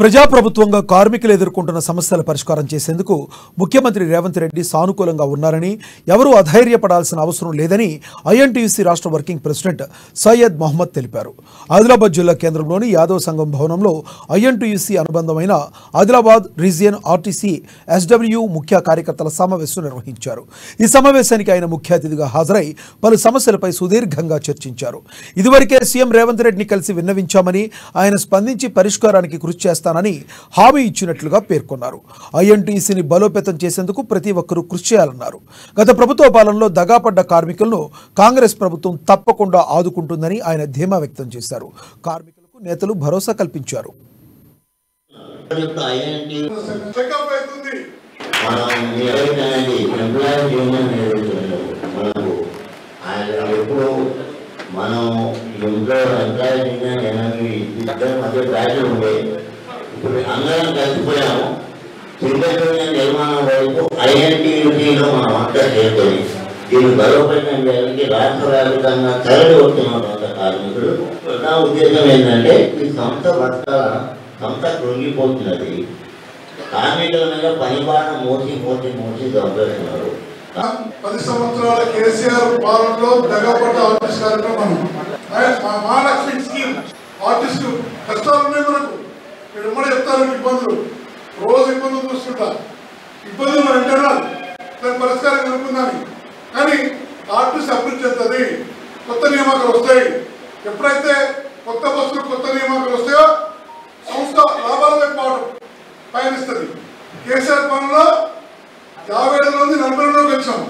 ప్రజాప్రభుత్వంగా కార్మికులు ఎదుర్కొంటున్న సమస్యల పరిష్కారం చేసేందుకు ముఖ్యమంత్రి రేవంత్ రెడ్డి సానుకూలంగా ఉన్నారని, ఎవరూ అధైర్యపడాల్సిన అవసరం లేదని ఐఎన్టీయూసీ రాష్ట్ర వర్కింగ్ ప్రెసిడెంట్ సయ్యద్ మొహమ్మద్ తెలిపారు. ఆదిలాబాద్ జిల్లా కేంద్రంలోని యాదవ్ సంఘం భవనంలో ఐఎన్టీయూసీ అనుబంధమైన ఆదిలాబాద్ రీజియన్ ఆర్టీసీ ఎస్డబ్ల్యూ ముఖ్య కార్యకర్తల సమావేశం నిర్వహించారు. ఈ సమావేశానికి ఆయన ముఖ్య అతిథిగా హాజరై పలు సమస్యలపై సుదీర్ఘంగా చర్చించారు. ఇదివరకే సీఎం రేవంత్ రెడ్డిని కలిసి విన్నవించామని, ఆయన స్పందించి పరిష్కారానికి కృషి చేస్తారని హామీ ఇచ్చినట్లుగా పేర్కొన్నారు. ఐఎన్టీసీని బలోపేతం చేసేందుకు ప్రతి ఒక్కరూ కృషి చేయాలన్నారు. గత ప్రభుత్వ పాలనలో దగాపడ్డ కార్మికులను కాంగ్రెస్ ప్రభుత్వం తప్పకుండా ఆదుకుంటుందని ఆయన ధీమా వ్యక్తం చేశారు. కార్మికులకు నేతలు భరోసా కల్పించారు. మనం ఇంట్లో ఎంప్లాయీ మధ్య బ్యాడ్లు ఉండే ఇప్పుడు అందరం కలిసిపోయాము. సింగల్ నిర్మాణం వైపు ఐఎన్టీయూటీలో మనం అంతా చేరుకొని దీన్ని బలోపేతం చేయడానికి రాష్ట్ర వ్యాప్తంగా తరలి వస్తున్నారు కొంత కార్మికులు. నా ఉద్దేశం ఏంటంటే ఈ సంస్థ బతకాల సంస్థ కృంగిపోతున్నది. కార్మికుల మీద పనిభారం మోసి చంపేస్తున్నారు. 10 సంవత్సరాల కేసీఆర్ పాలనలో దగాపడ్డ ఆర్టిస్ట్ కార్యక్రమం మహాలక్ష్మి స్కీమ్ ఆర్టిస్టు కష్టాలు ఉన్నాయి. మనకు మీరు ఉమ్మడి చెప్తారు ఇబ్బందులు, రోజు ఇబ్బందులు చూస్తుంటా. ఇబ్బందులు మన ఇంటర్నల్ దాని పరిష్కారం కనుక్కుందాని. కానీ ఆర్టిస్ట్ అభివృద్ధి చెందుతుంది, కొత్త నియామకాలు వస్తాయి. ఎప్పుడైతే కొత్త బస్సులు కొత్త నియామకాలు వస్తాయో సంస్థ లాభాల వైపు పయనిస్తుంది. కేసీఆర్ పాలనలో 50 మంది 40 వచ్చాం.